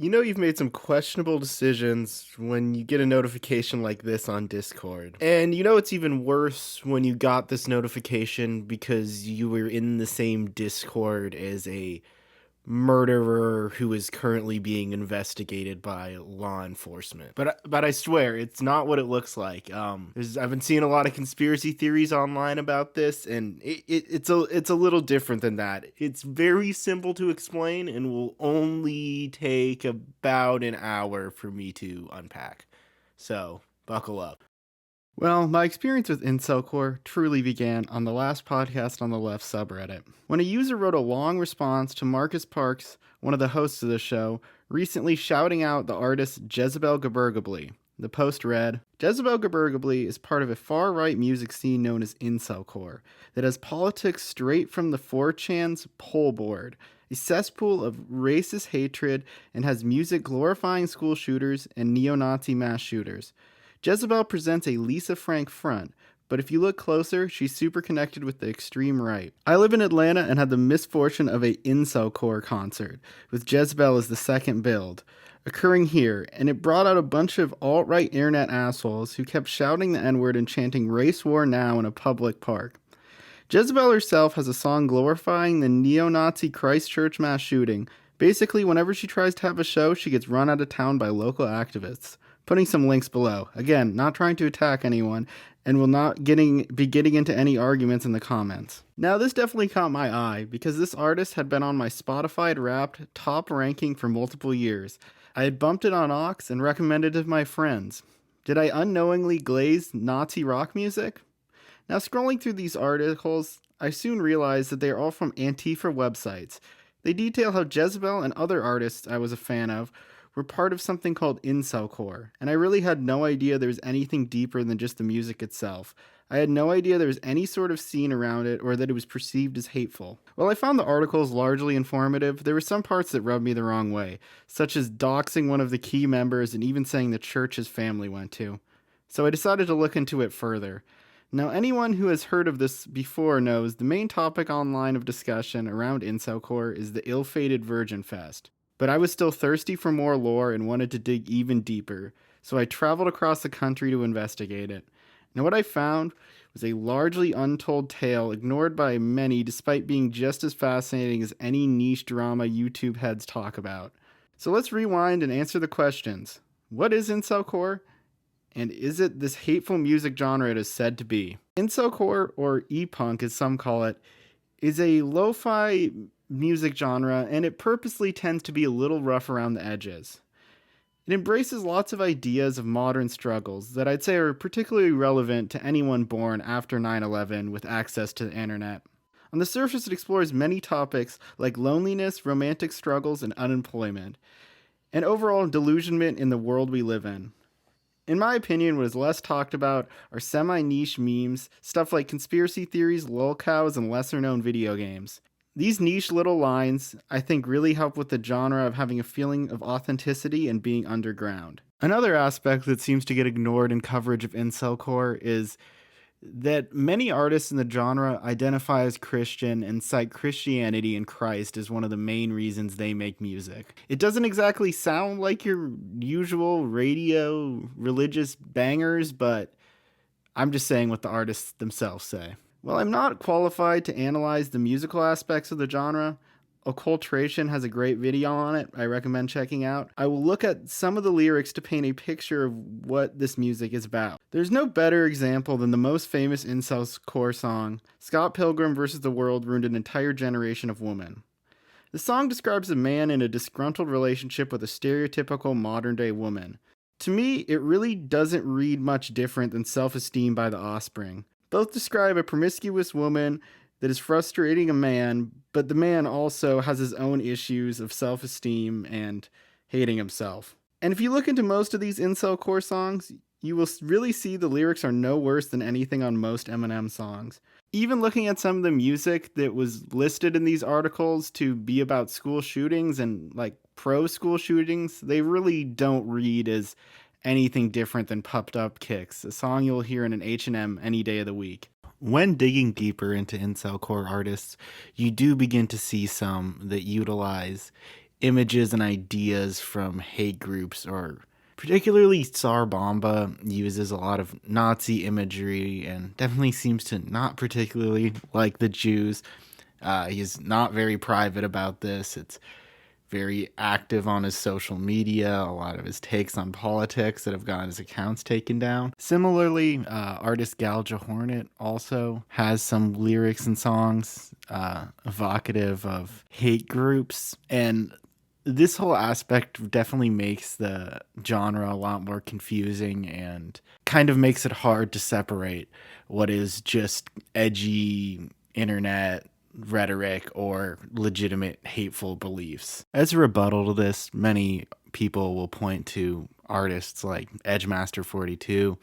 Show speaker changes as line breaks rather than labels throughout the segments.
You know you've made some questionable decisions when you get a notification like this on Discord. And you know it's even worse when you got this notification because you were in the same Discord as a murderer who is currently being investigated by law enforcement. But I swear it's not what it looks like. I've been seeing a lot of conspiracy theories online about this, and it's a little different than that. It's very simple to explain, and will only take about an hour for me to unpack. So buckle up.
Well, my experience with incelcore truly began on the last podcast on the left subreddit. When a user wrote a long response to Marcus Parks, one of the hosts of the show, recently shouting out the artist Gezebelle Gaburgably. The post read, Gezebelle Gaburgably is part of a far-right music scene known as incelcore that has politics straight from the 4chan's pole board, a cesspool of racist hatred, and has music glorifying school shooters and neo-Nazi mass shooters. Gezebelle presents a Lisa Frank front, but if you look closer, she's super connected with the extreme right. I live in Atlanta and had the misfortune of a incelcore concert, with Gezebelle as the second build, occurring here, and it brought out a bunch of alt-right internet assholes who kept shouting the N-word and chanting race war now in a public park. Gezebelle herself has a song glorifying the neo-Nazi Christchurch mass shooting. Basically, whenever she tries to have a show, she gets run out of town by local activists. Putting some links below. Again, not trying to attack anyone, and will not be getting into any arguments in the comments. Now, this definitely caught my eye, because this artist had been on my Spotify Wrapped top ranking for multiple years. I had bumped it on Aux and recommended it to my friends. Did I unknowingly glaze Nazi rock music? Now, scrolling through these articles, I soon realized that they are all from Antifa websites. They detail how Gezebelle and other artists I was a fan of were part of something called incelcore, and I really had no idea there was anything deeper than just the music itself. I had no idea there was any sort of scene around it or that it was perceived as hateful. While I found the articles largely informative, there were some parts that rubbed me the wrong way, such as doxing one of the key members and even saying the church his family went to. So I decided to look into it further. Now, anyone who has heard of this before knows the main topic online of discussion around incelcore is the ill-fated Virginfest. But I was still thirsty for more lore and wanted to dig even deeper, so I traveled across the country to investigate it. And what I found was a largely untold tale ignored by many despite being just as fascinating as any niche drama YouTube heads talk about. So let's rewind and answer the questions. What is incelcore? And is it this hateful music genre it is said to be? Incelcore, or E-punk as some call it, is a lo-fi music genre, and it purposely tends to be a little rough around the edges. It embraces lots of ideas of modern struggles that I'd say are particularly relevant to anyone born after 9/11 with access to the internet. On the surface, it explores many topics like loneliness, romantic struggles, and unemployment, and overall delusionment in the world we live in. In my opinion, what is less talked about are semi-niche memes, stuff like conspiracy theories, lolcows, and lesser-known video games. These niche little lines, I think, really help with the genre of having a feeling of authenticity and being underground. Another aspect that seems to get ignored in coverage of incelcore is that many artists in the genre identify as Christian and cite Christianity and Christ as one of the main reasons they make music. It doesn't exactly sound like your usual radio religious bangers, but I'm just saying what the artists themselves say. While I'm not qualified to analyze the musical aspects of the genre, Occultration has a great video on it I recommend checking out. I will look at some of the lyrics to paint a picture of what this music is about. There's no better example than the most famous incelcore song, Scott Pilgrim vs. the World Ruined an Entire Generation of Women. The song describes a man in a disgruntled relationship with a stereotypical modern-day woman. To me, it really doesn't read much different than Self-Esteem by The Offspring. Both describe a promiscuous woman that is frustrating a man, but the man also has his own issues of self-esteem and hating himself. And if you look into most of these incelcore songs, you will really see the lyrics are no worse than anything on most Eminem songs. Even looking at some of the music that was listed in these articles to be about school shootings and like pro-school shootings, they really don't read as anything different than Puffed Up Kicks, a song you'll hear in an H&M any day of the week. When digging deeper into incelcore artists, you do begin to see some that utilize images and ideas from hate groups, or particularly Tsar Bomba uses a lot of Nazi imagery and definitely seems to not particularly like the Jews. He's not very private about this. It's very active on his social media, a lot of his takes on politics that have gotten his accounts taken down. Similarly, artist Galja Hornet also has some lyrics and songs evocative of hate groups, and this whole aspect definitely makes the genre a lot more confusing and kind of makes it hard to separate what is just edgy internet rhetoric or legitimate hateful beliefs. As a rebuttal to this, many people will point to artists like Edgemaster42,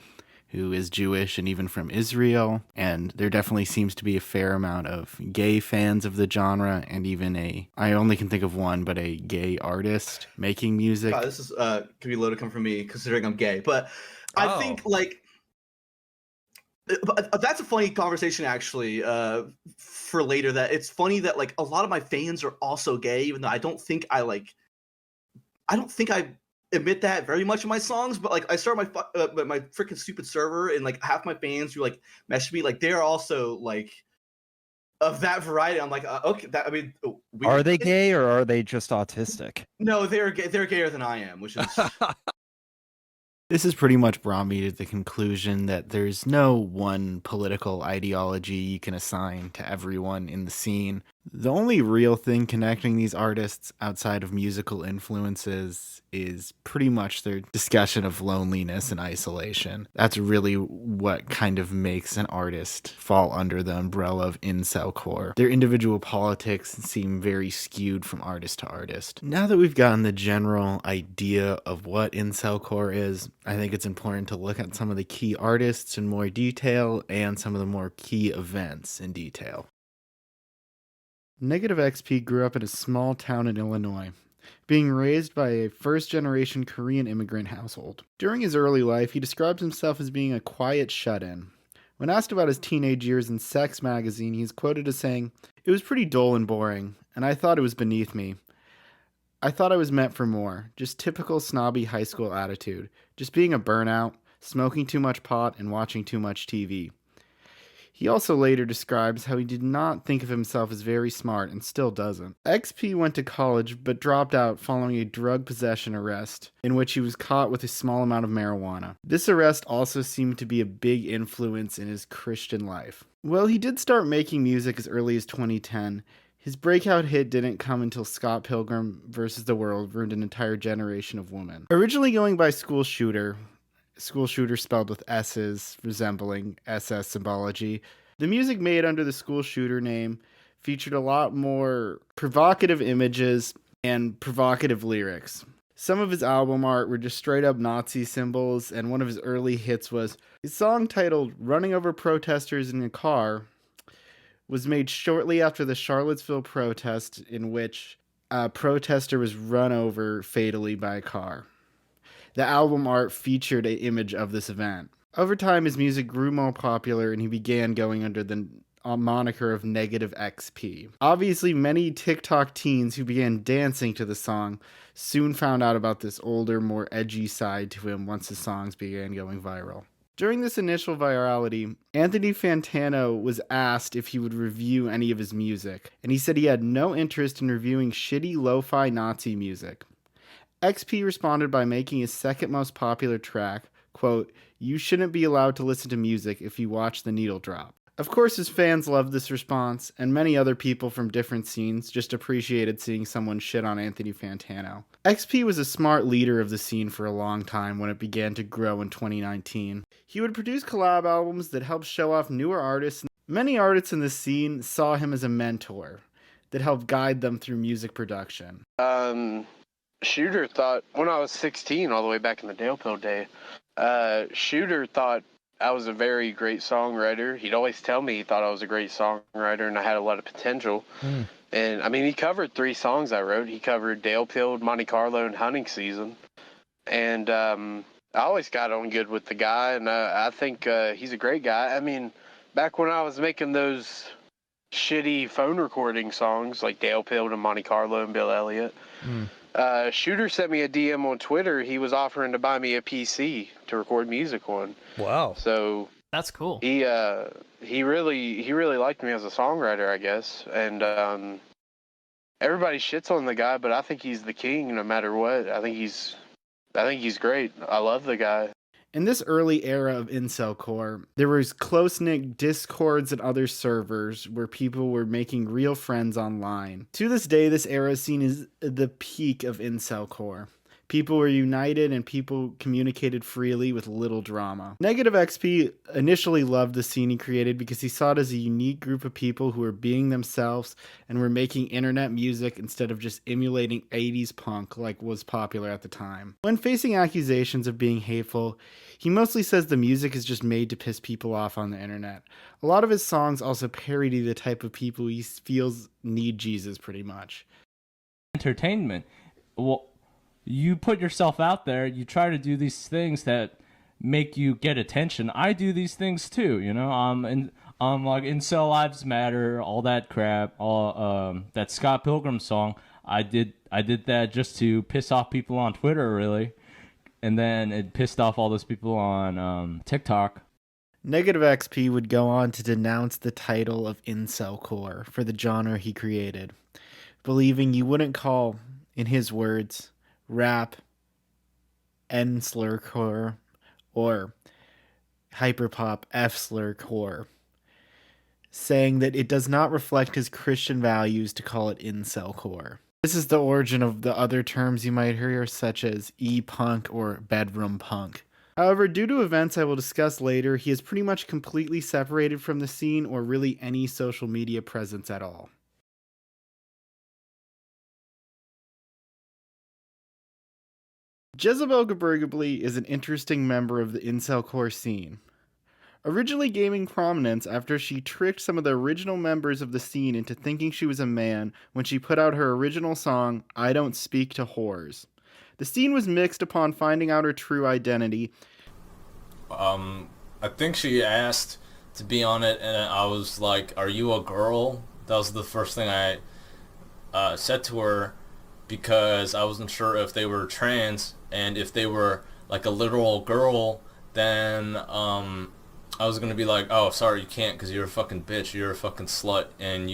who is Jewish and even from Israel, and there definitely seems to be a fair amount of gay fans of the genre, and even I only can think of one, but a gay artist making music.
God, this is could be low to come from me considering I'm gay, but I think like that's a funny conversation actually for later. That it's funny that like a lot of my fans are also gay, even though I don't think I admit that very much in my songs. But like I started my freaking stupid server, and like half my fans who like message me, like they're also like of that variety. I'm like, okay, that I mean,
are they gay or are they just autistic?
No, they're gay. They're gayer than I am, which is.
This has pretty much brought me to the conclusion that there's no one political ideology you can assign to everyone in the scene. The only real thing connecting these artists outside of musical influences is pretty much their discussion of loneliness and isolation. That's really what kind of makes an artist fall under the umbrella of incelcore. Their individual politics seem very skewed from artist to artist. Now that we've gotten the general idea of what incelcore is, I think it's important to look at some of the key artists in more detail and some of the more key events in detail. Negative XP grew up in a small town in Illinois, being raised by a first-generation Korean immigrant household. During his early life, he describes himself as being a quiet shut-in. When asked about his teenage years in Sex magazine, he is quoted as saying, "It was pretty dull and boring, and I thought it was beneath me. I thought I was meant for more, just typical snobby high school attitude, just being a burnout, smoking too much pot, and watching too much TV." He also later describes how he did not think of himself as very smart and still doesn't. XP went to college but dropped out following a drug possession arrest in which he was caught with a small amount of marijuana. This arrest also seemed to be a big influence in his Christian life. While he did start making music as early as 2010, his breakout hit didn't come until Scott Pilgrim vs. the World ruined an entire generation of women. Originally going by School Shooter spelled with S's, resembling SS symbology, the music made under the School Shooter name featured a lot more provocative images and provocative lyrics. Some of his album art were just straight up Nazi symbols, and one of his early hits was his song titled "Running Over Protesters in a Car" was made shortly after the Charlottesville protest, in which a protester was run over fatally by a car. The album art featured an image of this event. Over time, his music grew more popular and he began going under the moniker of Negative XP. Obviously, many TikTok teens who began dancing to the song soon found out about this older, more edgy side to him once his songs began going viral. During this initial virality, Anthony Fantano was asked if he would review any of his music, and he said he had no interest in reviewing shitty lo-fi Nazi music. XP responded by making his second most popular track, quote, "You shouldn't be allowed to listen to music if you watch the needle drop." Of course, his fans loved this response, and many other people from different scenes just appreciated seeing someone shit on Anthony Fantano. XP was a smart leader of the scene for a long time when it began to grow in 2019. He would produce collab albums that helped show off newer artists. Many artists in the scene saw him as a mentor that helped guide them through music production.
Shooter thought, when I was 16, all the way back in the Dale Pill day, Shooter thought I was a very great songwriter. He'd always tell me he thought I was a great songwriter and I had a lot of potential. And, I mean, he covered 3 songs I wrote. He covered Dale Pill, Monte Carlo, and Hunting Season. And I always got on good with the guy, and I think he's a great guy. I mean, back when I was making those shitty phone recording songs like Dale Pill and Monte Carlo and Bill Elliott. Shooter sent me a DM on Twitter. He was offering to buy me a PC to record music on.
Wow.
So
That's cool.
he really liked me as a songwriter, I guess. And everybody shits on the guy, but I think he's the king no matter what. I think he's great. I love the guy.
In this early era of incelcore, there was close-knit discords and other servers where people were making real friends online. To this day, this era is seen as the peak of incelcore. People were united and people communicated freely with little drama. Negative XP initially loved the scene he created because he saw it as a unique group of people who were being themselves and were making internet music instead of just emulating 80s punk like was popular at the time. When facing accusations of being hateful, he mostly says the music is just made to piss people off on the internet. A lot of his songs also parody the type of people he feels need Jesus pretty much.
Entertainment. Well, you put yourself out there, you try to do these things that make you get attention. I do these things too, you know. Like Incel Lives Matter, all that crap, all that Scott Pilgrim song. I did that just to piss off people on Twitter, really, and then it pissed off all those people on TikTok.
Negative XP would go on to denounce the title of incelcore for the genre he created, believing you wouldn't call, in his words, rap N-slurcore or hyperpop F-slurcore, saying that it does not reflect his Christian values to call it incelcore. This is the origin of the other terms you might hear, such as e-punk or bedroom punk. However, due to events I will discuss later, he is pretty much completely separated from the scene or really any social media presence at all. Gezebelle Gaburgably is an interesting member of the incelcore scene. Originally gaining prominence after she tricked some of the original members of the scene into thinking she was a man when she put out her original song, I Don't Speak to Whores. The scene was mixed upon finding out her true identity.
I think she asked to be on it, and I was like, are you a girl? That was the first thing I said to her, because I wasn't sure if they were trans, and if they were like a literal girl, then I was gonna be like, oh, sorry, you can't, because you're a fucking bitch, you're a fucking slut, and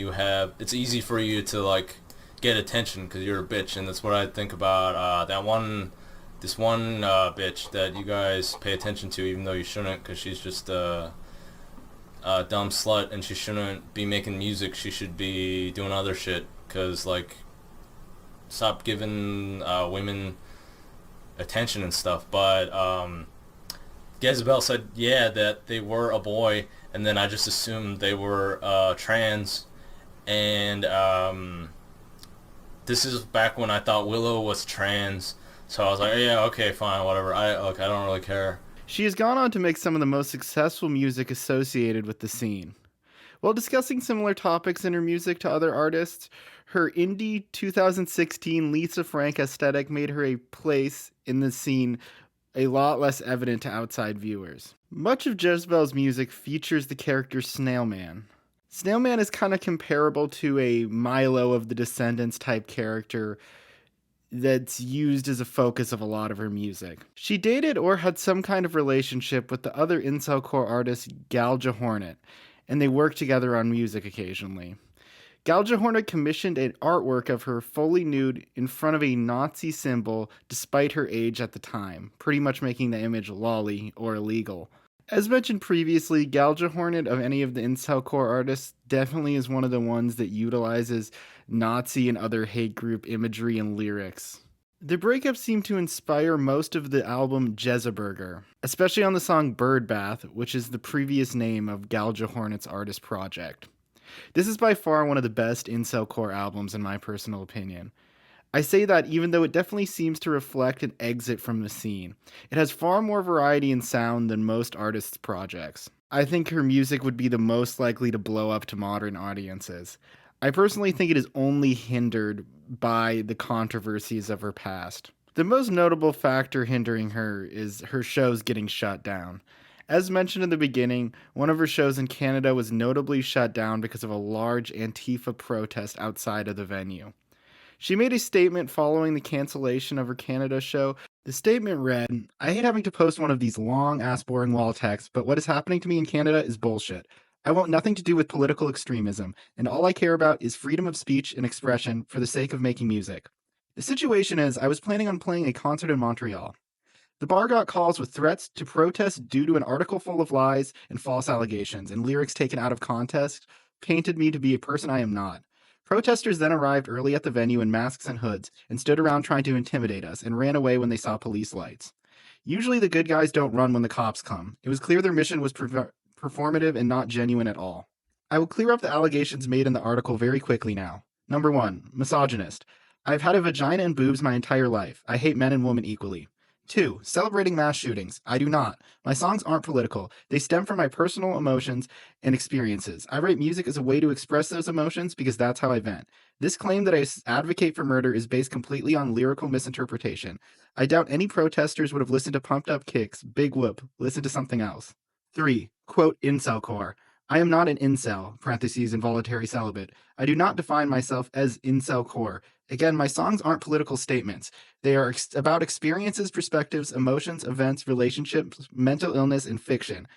it's easy for you to like get attention because you're a bitch. And that's what I think about this one bitch that you guys pay attention to, even though you shouldn't, because she's just a dumb slut, and she shouldn't be making music. She should be doing other shit, because like, stop giving women attention and stuff. But Gezebelle said, yeah, that they were a boy, and then I just assumed they were trans. And this is back when I thought Willow was trans, so I was like, yeah, okay, fine, whatever. I don't really care.
She has gone on to make some of the most successful music associated with the scene. While discussing similar topics in her music to other artists, her indie 2016 Lisa Frank aesthetic made her a place in the scene a lot less evident to outside viewers. Much of Gezebelle's music features the character Snailman. Snailman is kind of comparable to a Milo of the Descendants type character that's used as a focus of a lot of her music. She dated or had some kind of relationship with the other incelcore artist Galja Hornet, and they worked together on music occasionally. Galja Hornet commissioned an artwork of her fully nude in front of a Nazi symbol despite her age at the time, pretty much making the image lolly or illegal. As mentioned previously, Galja Hornet of any of the incelcore artists definitely is one of the ones that utilizes Nazi and other hate group imagery and lyrics. The breakup seemed to inspire most of the album Jezeburger, especially on the song Bird Bath, which is the previous name of Galja Hornet's artist project. This is by far one of the best incelcore albums in my personal opinion. I say that even though it definitely seems to reflect an exit from the scene. It has far more variety in sound than most artists' projects. I think her music would be the most likely to blow up to modern audiences. I personally think it is only hindered by the controversies of her past. The most notable factor hindering her is her shows getting shut down. As mentioned in the beginning, one of her shows in Canada was notably shut down because of a large Antifa protest outside of the venue. She made a statement following the cancellation of her Canada show. The statement read, "I hate having to post one of these long-ass boring wall texts, but what is happening to me in Canada is bullshit. I want nothing to do with political extremism, and all I care about is freedom of speech and expression for the sake of making music. The situation is, I was planning on playing a concert in Montreal. The bar got calls with threats to protest due to an article full of lies and false allegations, and lyrics taken out of context painted me to be a person I am not. Protesters then arrived early at the venue in masks and hoods and stood around trying to intimidate us and ran away when they saw police lights. Usually the good guys don't run when the cops come. It was clear their mission was performative and not genuine at all. I will clear up the allegations made in the article very quickly now. Number 1, misogynist. I've had a vagina and boobs my entire life. I hate men and women equally. 2, celebrating mass shootings. I do not. My songs aren't political. They stem from my personal emotions and experiences. I write music as a way to express those emotions because that's how I vent. This claim that I advocate for murder is based completely on lyrical misinterpretation. I doubt any protesters would have listened to Pumped Up Kicks, Big Whoop, listen to something else. 3, quote, incelcore. I am not an incel, parentheses, involuntary celibate. I do not define myself as incelcore. Again, my songs aren't political statements. They are about experiences, perspectives, emotions, events, relationships, mental illness, and fiction.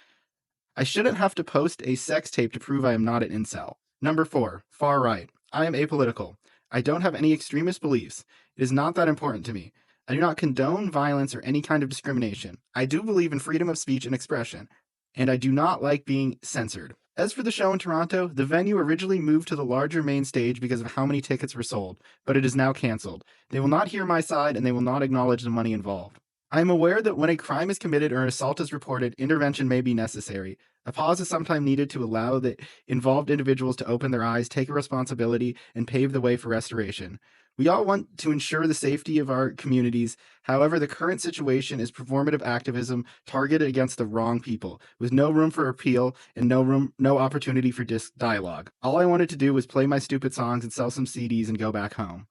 I shouldn't have to post a sex tape to prove I am not an incel. Number 4, far right. I am apolitical. I don't have any extremist beliefs. It is not that important to me. I do not condone violence or any kind of discrimination. I do believe in freedom of speech and expression, and I do not like being censored. As for the show in Toronto, the venue originally moved to the larger main stage because of how many tickets were sold, but it is now canceled. They will not hear my side, and they will not acknowledge the money involved. I am aware that when a crime is committed or an assault is reported, intervention may be necessary. A pause is sometimes needed to allow the involved individuals to open their eyes, take a responsibility, and pave the way for restoration. We all want to ensure the safety of our communities. However, the current situation is performative activism targeted against the wrong people, with no room for appeal and no opportunity for dialogue. All I wanted to do was play my stupid songs and sell some CDs and go back home.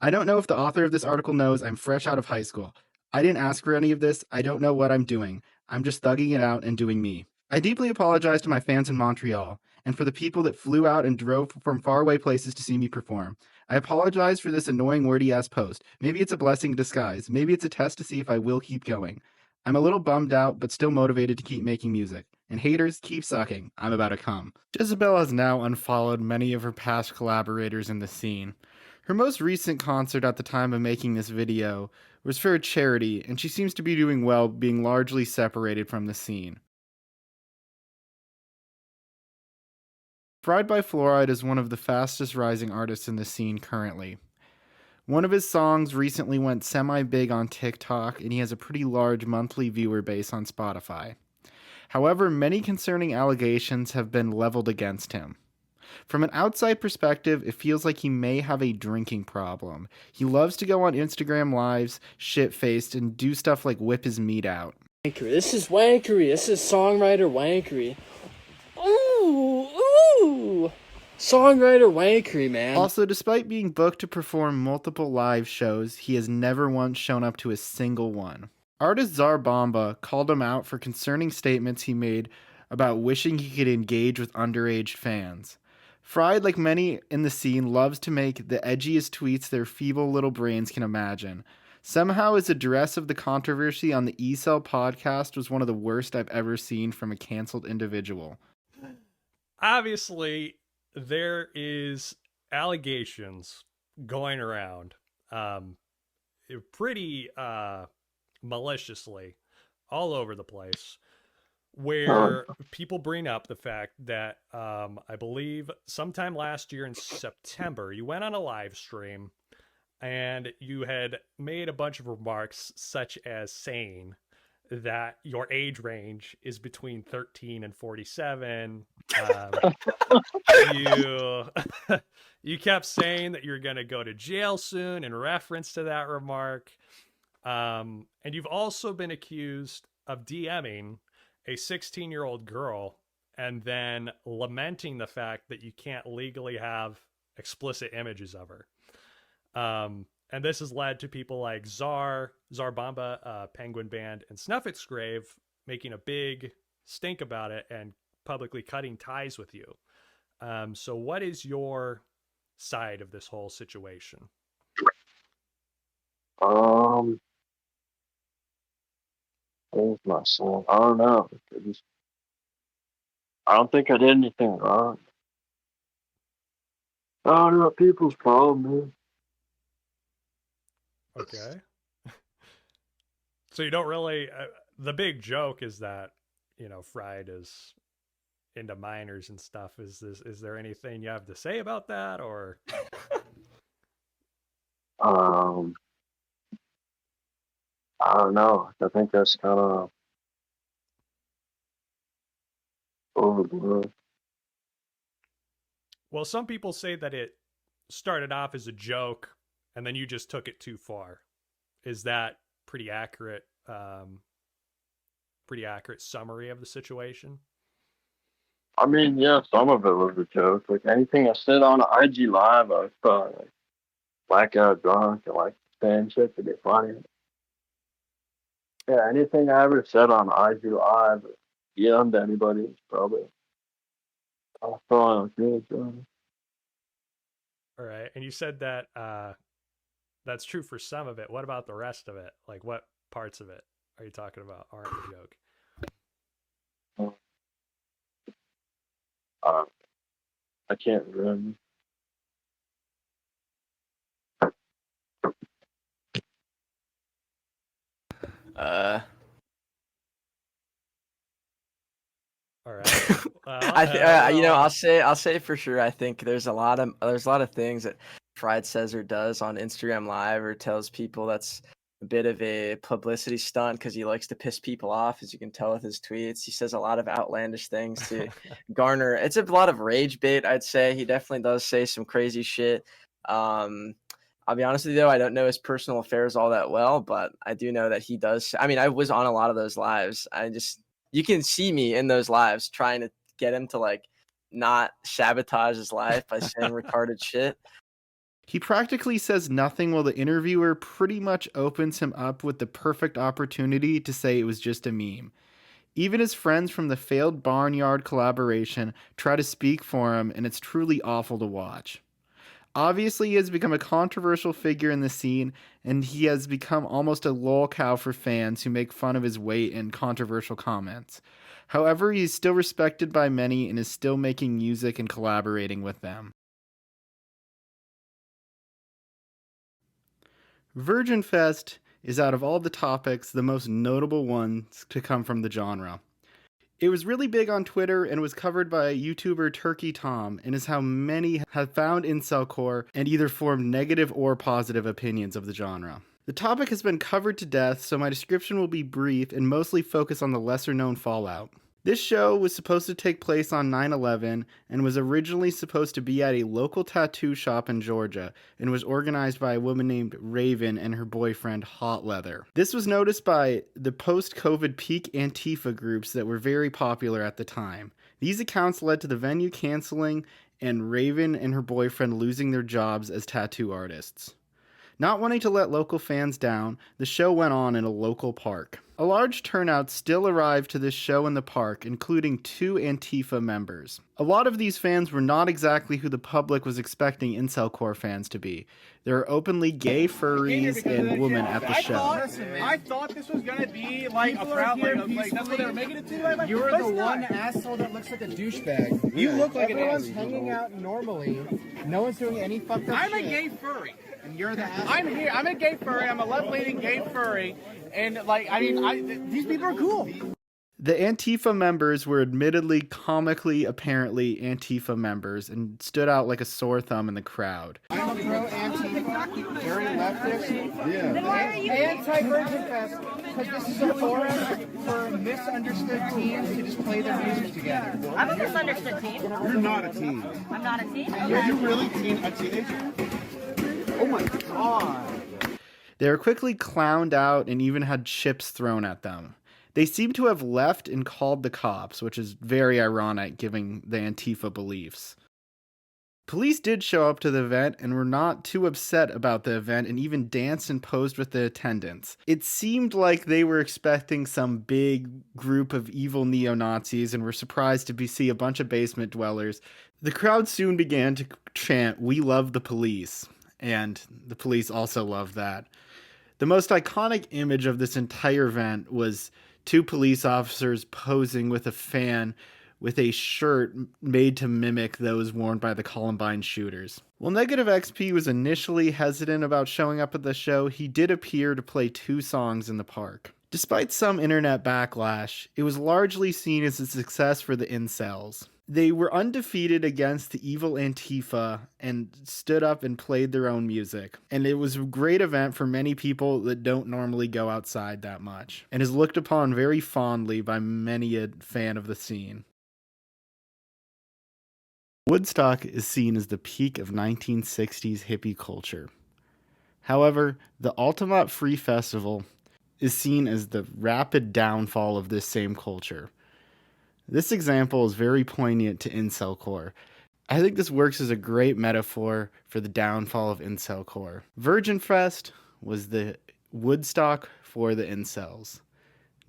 I don't know if the author of this article knows I'm fresh out of high school. I didn't ask for any of this. I don't know what I'm doing. I'm just thugging it out and doing me. I deeply apologize to my fans in Montreal and for the people that flew out and drove from faraway places to see me perform. I apologize for this annoying wordy-ass post. Maybe it's a blessing in disguise. Maybe it's a test to see if I will keep going. I'm a little bummed out, but still motivated to keep making music. And haters, keep sucking. I'm about to come.
Gezebelle has now unfollowed many of her past collaborators in the scene. Her most recent concert at the time of making this video was for a charity, and she seems to be doing well, being largely separated from the scene. Flouride by Flouride is one of the fastest rising artists in the scene currently. One of his songs recently went semi-big on TikTok, and he has a pretty large monthly viewer base on Spotify. However, many concerning allegations have been leveled against him. From an outside perspective, it feels like he may have a drinking problem. He loves to go on Instagram lives, shit-faced, and do stuff like whip his meat out.
This is wankery. This is songwriter wankery. Ooh, ooh. Songwriter wankery, man.
Also, despite being booked to perform multiple live shows, he has never once shown up to a single one. Artist Czar Bomba called him out for concerning statements he made about wishing he could engage with underage fans. Flouride, like many in the scene, loves to make the edgiest tweets their feeble little brains can imagine. Somehow his address of the controversy on the Incel podcast was one of the worst I've ever seen from a canceled individual.
Obviously, there is allegations going around pretty maliciously all over the place, where people bring up the fact that I believe sometime last year in September, you went on a live stream and you had made a bunch of remarks such as saying that your age range is between 13 and 47. You kept saying that you're going to go to jail soon in reference to that remark. And you've also been accused of DMing a 16-year-old girl and then lamenting the fact that you can't legally have explicit images of her. And this has led to people like Czar Bomba, Penguin Band, and Snuffit's Grave making a big stink about it and publicly cutting ties with you. So what is your side of this whole situation?
What was my son? I don't know. I don't think I did anything wrong. I don't know what people's problem is.
Okay. So you don't really, the big joke is that, Fried is into minors and stuff. Is there anything you have to say about that, or?
I don't know. I think that's kind of overblown.
Well, some people say that it started off as a joke and then you just took it too far. Is that pretty accurate? Pretty accurate summary of the situation?
I mean, yeah, some of it was a joke. Like anything I said on IG Live, I was probably like blackout drunk and like saying shit to be funny. Yeah, anything I ever said on IG Live, to anybody, is probably I thought good.
All right, and you said that that's true for some of it. What about the rest of it? Like, what parts of it are you talking about aren't a joke?
I can't remember.
All right.
Well, I'll say for sure. I think there's a lot of things that Fried says or does on Instagram Live or tells people that's a bit of a publicity stunt because he likes to piss people off, as you can tell with his tweets. He says a lot of outlandish things to garner. It's a lot of rage bait, I'd say. He definitely does say some crazy shit. I'll be honest with you, though, I don't know his personal affairs all that well, but I do know that he does. I mean, I was on a lot of those lives. You can see me in those lives trying to get him to like not sabotage his life by saying retarded shit.
He practically says nothing while the interviewer pretty much opens him up with the perfect opportunity to say it was just a meme. Even his friends from the failed Barnyard collaboration try to speak for him, and it's truly awful to watch. Obviously, he has become a controversial figure in the scene, and he has become almost a lol cow for fans who make fun of his weight and controversial comments. However, he is still respected by many and is still making music and collaborating with them. Virginfest is, out of all the topics, the most notable one to come from the genre. It was really big on Twitter and was covered by YouTuber Turkey Tom, and is how many have found incelcore and either formed negative or positive opinions of the genre. The topic has been covered to death, so my description will be brief and mostly focus on the lesser-known fallout. This show was supposed to take place on 9/11 and was originally supposed to be at a local tattoo shop in Georgia and was organized by a woman named Raven and her boyfriend Hot Leather. This was noticed by the post-COVID peak Antifa groups that were very popular at the time. These accounts led to the venue canceling and Raven and her boyfriend losing their jobs as tattoo artists. Not wanting to let local fans down, the show went on in a local park. A large turnout still arrived to this show in the park, including 2 Antifa members. A lot of these fans were not exactly who the public was expecting incelcore fans to be. There are openly gay furries and women at the show.
I thought this was gonna be like a crowd, like that's what they were making it to. You're the one asshole that looks like a douchebag. You look like everyone's hanging out normally. No one's doing any fucked up shit. I'm a gay furry. And you're the asshole. I'm here. I'm a gay furry. I'm a left-leaning gay furry. And these people are cool.
The Antifa members were admittedly comically apparently Antifa members and stood out like a sore thumb in the crowd.
I'm a pro-Antifa, very leftist. Yeah. Then why are you anti-Virginfest? Because this is a forum for misunderstood teens to just play their music together.
I'm a misunderstood teen.
You're not a teen.
I'm not a teen?
Okay. Are you really a teenager? Oh my god.
They were quickly clowned out and even had chips thrown at them. They seem to have left and called the cops, which is very ironic given the Antifa beliefs. Police did show up to the event and were not too upset about the event and even danced and posed with the attendants. It seemed like they were expecting some big group of evil neo-Nazis and were surprised to see a bunch of basement dwellers. The crowd soon began to chant, "We love the police," and the police also loved that. The most iconic image of this entire event was two police officers posing with a fan with a shirt made to mimic those worn by the Columbine shooters. While Negative XP was initially hesitant about showing up at the show, he did appear to play 2 songs in the park. Despite some internet backlash, it was largely seen as a success for the incels. They were undefeated against the evil Antifa and stood up and played their own music. And it was a great event for many people that don't normally go outside that much, and is looked upon very fondly by many a fan of the scene. Woodstock is seen as the peak of 1960s hippie culture. However, the Altamont Free Festival is seen as the rapid downfall of this same culture. This example is very poignant to incelcore. I think this works as a great metaphor for the downfall of incelcore. Virginfest was the Woodstock for the incels.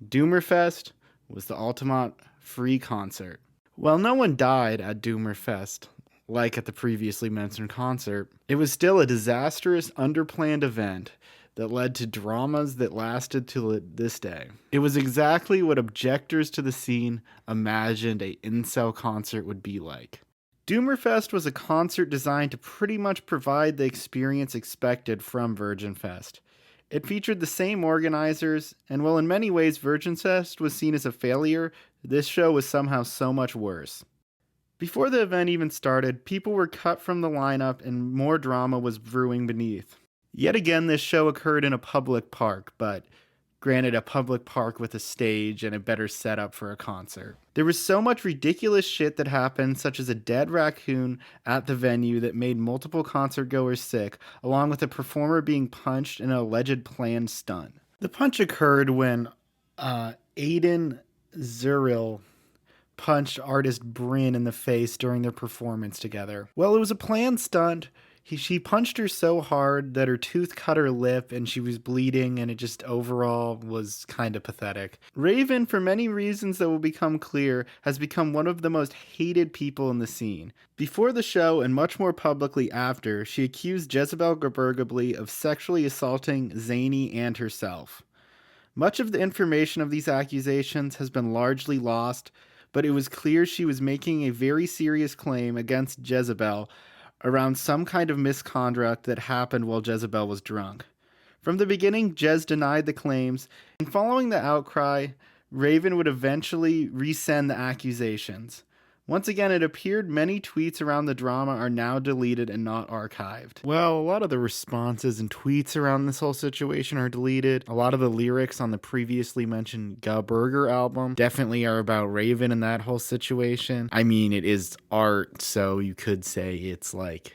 Doomerfest was the Altamont Free concert. While no one died at Doomerfest, like at the previously mentioned concert, it was still a disastrous, underplanned event that led to dramas that lasted to this day. It was exactly what objectors to the scene imagined a incel concert would be like. Doomerfest was a concert designed to pretty much provide the experience expected from Virginfest. It featured the same organizers, and while in many ways Virginfest was seen as a failure, this show was somehow so much worse. Before the event even started, people were cut from the lineup and more drama was brewing beneath. Yet again, this show occurred in a public park, but granted a public park with a stage and a better setup for a concert. There was so much ridiculous shit that happened, such as a dead raccoon at the venue that made multiple concert goers sick, along with a performer being punched in an alleged planned stunt. The punch occurred when Aiden Zuril punched artist Bryn in the face during their performance together. Well, it was a planned stunt. She punched her so hard that her tooth cut her lip and she was bleeding, and it just overall was kind of pathetic. Raven, for many reasons that will become clear, has become one of the most hated people in the scene. Before the show, and much more publicly after, she accused Gezebelle Gaburgably of sexually assaulting Zany and herself. Much of the information of these accusations has been largely lost, but it was clear she was making a very serious claim against Gezebelle around some kind of misconduct that happened while Gezebelle was drunk. From the beginning, Jez denied the claims, and following the outcry, Raven would eventually resend the accusations. Once again, it appeared many tweets around the drama are now deleted and not archived. Well, a lot of the responses and tweets around this whole situation are deleted. A lot of the lyrics on the previously mentioned Burger album definitely are about Raven and that whole situation. I mean, it is art, so you could say it's like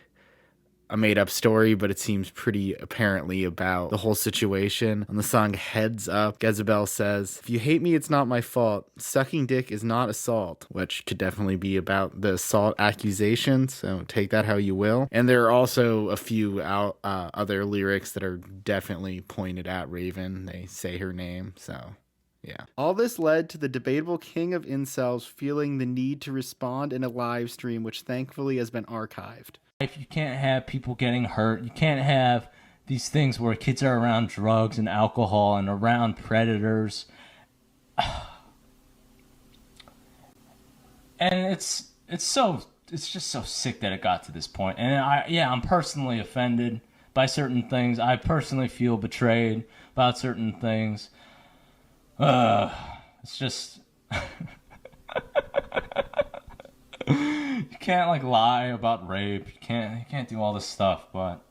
a made-up story, but it seems pretty apparently about the whole situation. On the song Heads Up, Gezebelle says, "If you hate me, it's not my fault. Sucking dick is not assault," which could definitely be about the assault accusations, so take that how you will. And there are also a few other lyrics that are definitely pointed at Raven. They say her name, so yeah. All this led to the debatable king of incels feeling the need to respond in a live stream, which thankfully has been archived.
You can't have people getting hurt. You can't have these things where kids are around drugs and alcohol and around predators. And it's just so sick that it got to this point. And I'm personally offended by certain things. I personally feel betrayed about certain things. It's just you can't like lie about rape. You can't do all this stuff, but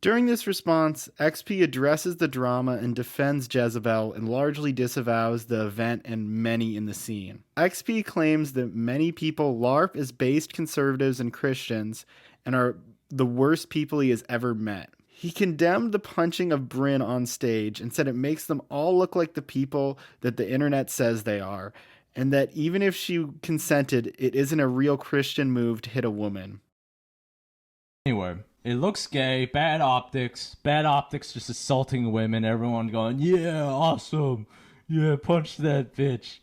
During this response, XP addresses the drama and defends Gezebelle and largely disavows the event and many in the scene. XP claims that many people LARP as based conservatives and Christians and are the worst people he has ever met. He condemned the punching of Bryn on stage and said it makes them all look like the people that the internet says they are, and that even if she consented, it isn't a real Christian move to hit a woman.
Anyway, it looks gay, bad optics, just assaulting women, everyone going, yeah, awesome, yeah, punch that bitch.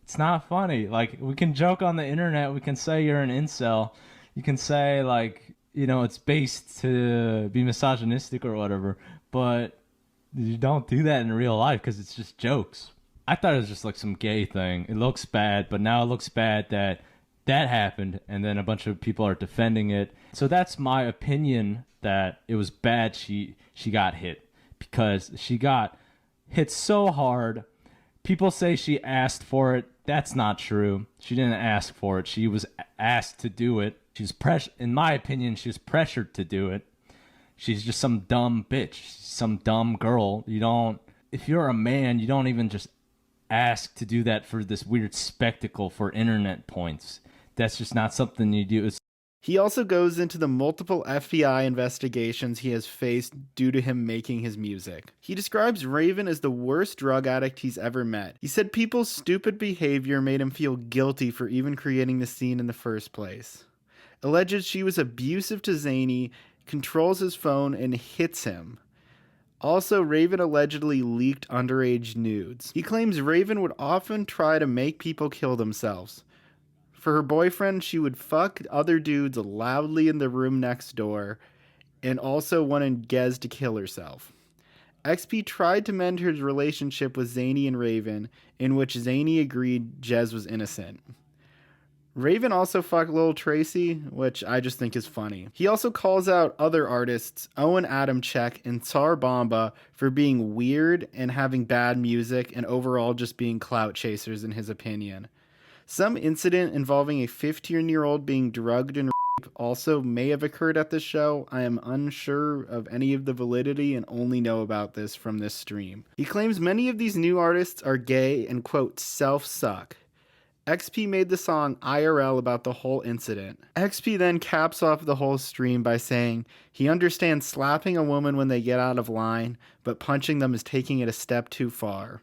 It's not funny. Like, we can joke on the internet, we can say you're an incel, you can say, like, you know, it's based to be misogynistic or whatever, but you don't do that in real life because it's just jokes. I thought it was just like some gay thing. It looks bad, but now it looks bad that that happened, and then a bunch of people are defending it. So that's my opinion, that it was bad she got hit, because she got hit so hard. People say she asked for it. That's not true. She didn't ask for it. She was asked to do it. In my opinion, she was pressured to do it. She's just some dumb bitch, some dumb girl. If you're a man, you don't even just ask to do that for this weird spectacle for internet points. That's just not something you do.
He also goes into the multiple FBI investigations he has faced due to him making his music. He describes Raven as the worst drug addict he's ever met. He said people's stupid behavior made him feel guilty for even creating the scene in the first place. Alleges she was abusive to Zany, controls his phone, and hits him. Also, Raven allegedly leaked underage nudes. He claims Raven would often try to make people kill themselves. For her boyfriend, she would fuck other dudes loudly in the room next door, and also wanted Gez to kill herself. XP tried to mend his relationship with Zany and Raven, in which Zany agreed Gez was innocent. Raven also fucked Lil Tracy, which I just think is funny. He also calls out other artists, Owen Adamczyk and Tsar Bomba, for being weird and having bad music and overall just being clout chasers in his opinion. Some incident involving a 15-year-old being drugged and raped also may have occurred at this show. I am unsure of any of the validity and only know about this from this stream. He claims many of these new artists are gay and, quote, self-suck. XP made the song IRL about the whole incident. XP then caps off the whole stream by saying he understands slapping a woman when they get out of line, but punching them is taking it a step too far.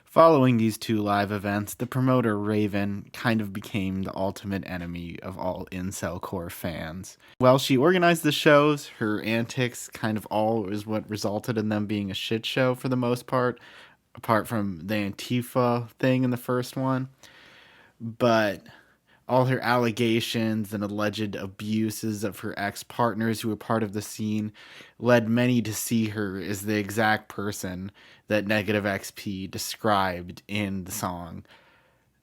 Following these two live events, the promoter Raven kind of became the ultimate enemy of all incelcore fans. While she organized the shows, her antics kind of all is what resulted in them being a shit show for the most part, apart from the Antifa thing in the first one. But all her allegations and alleged abuses of her ex-partners who were part of the scene led many to see her as the exact person that Negative XP described in the song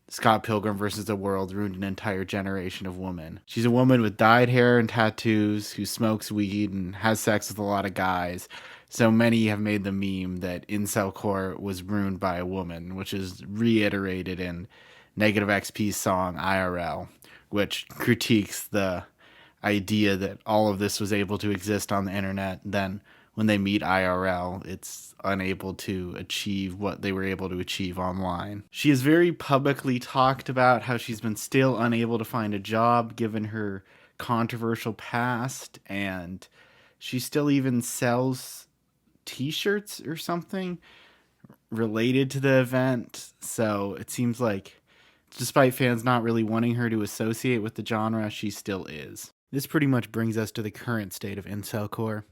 Scott Pilgrim vs. the World ruined an entire generation of women. She's a woman with dyed hair and tattoos who smokes weed and has sex with a lot of guys. So many have made the meme that incelcore was ruined by a woman, which is reiterated in Negative XP's song IRL, which critiques the idea that all of this was able to exist on the internet. Then when they meet IRL, it's unable to achieve what they were able to achieve online. She has very publicly talked about how she's been still unable to find a job given her controversial past, and she still even sells t-shirts or something related to the event. So it seems like despite fans not really wanting her to associate with the genre, she still is. This pretty much brings us to the current state of incelcore.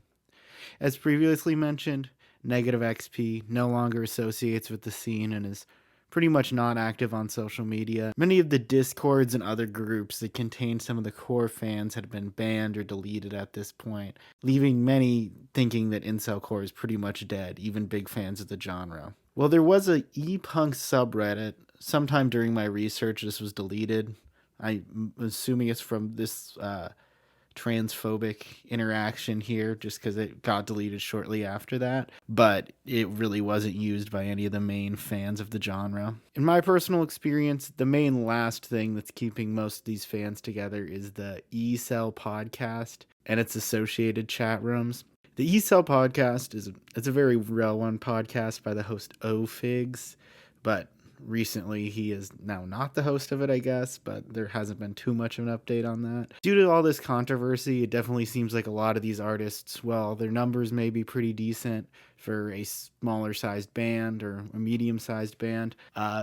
As previously mentioned, Negative XP no longer associates with the scene and is pretty much not active on social media. Many of the discords and other groups that contain some of the core fans had been banned or deleted at this point, leaving many thinking that incelcore is pretty much dead, even big fans of the genre. Well, there was a e-punk subreddit. Sometime during my research, this was deleted. I'm assuming it's from this transphobic interaction here, just because it got deleted shortly after that. But it really wasn't used by any of the main fans of the genre. In my personal experience, the main last thing that's keeping most of these fans together is the Incel podcast and its associated chat rooms. The Incel podcast is a very well-known podcast by the host O-Figs, but recently he is now not the host of it, I guess, but there hasn't been too much of an update on that. Due to all this controversy, it definitely seems like a lot of these artists, well, their numbers may be pretty decent, for a smaller sized band or a medium sized band.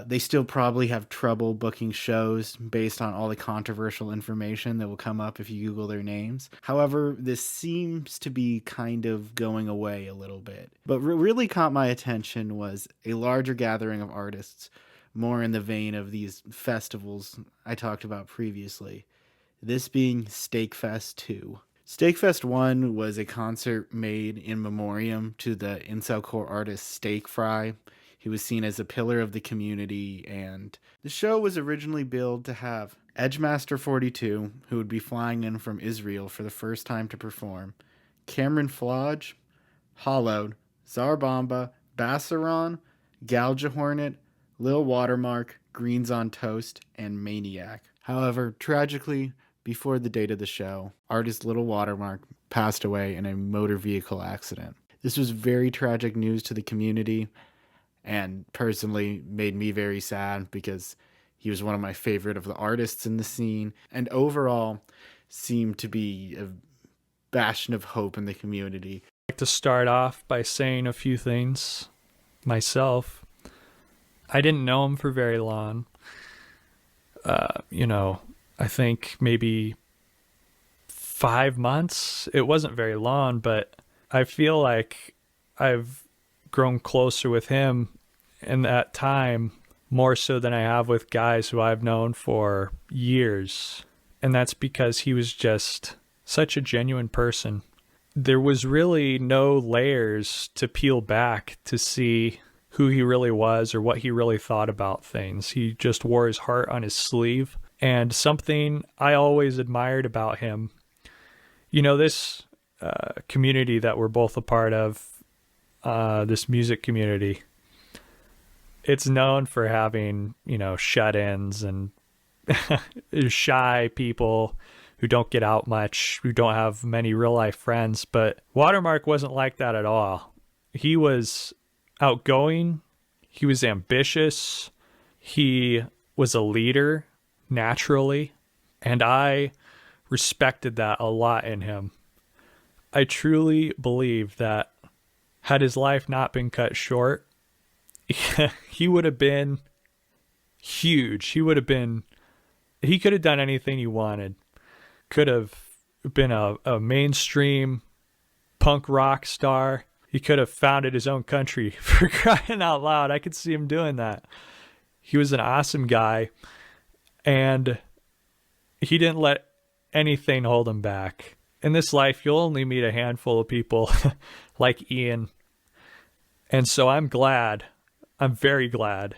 They still probably have trouble booking shows based on all the controversial information that will come up if you Google their names. However, this seems to be kind of going away a little bit. But what really caught my attention was a larger gathering of artists, more in the vein of these festivals I talked about previously. This being Steakfest 2. Steakfest 1 was a concert made in memoriam to the incelcore artist Steak Fry. He was seen as a pillar of the community, and the show was originally billed to have Edgemaster 42, who would be flying in from Israel for the first time to perform, Cameron Flodge, Hollowed, Zarbamba, Bassaron, Galja Hornet, Lil Watermark, Greens on Toast, and Maniac. However, tragically, before the date of the show, artist Little Watermark passed away in a motor vehicle accident. This was very tragic news to the community and personally made me very sad because he was one of my favorite of the artists in the scene and overall seemed to be a bastion of hope in the community.
I'd like to start off by saying a few things myself. I didn't know him for very long. I think maybe 5 months. It wasn't very long, but I feel like I've grown closer with him in that time more so than I have with guys who I've known for years. And that's because he was just such a genuine person. There was really no layers to peel back to see who he really was or what he really thought about things. He just wore his heart on his sleeve. And something I always admired about him, this community that we're both a part of, this music community, it's known for having, shut-ins and shy people who don't get out much, who don't have many real-life friends. But Watermark wasn't like that at all. He was outgoing. He was ambitious. He was a leader. Naturally, and I respected that a lot in him. I truly believe that had his life not been cut short, he would have been huge. He could have done anything he wanted. Could have been a mainstream punk rock star. He could have founded his own country, for crying out loud. I could see him doing that. He was an awesome guy. And he didn't let anything hold him back. In this life, you'll only meet a handful of people like Ian. And so I'm very glad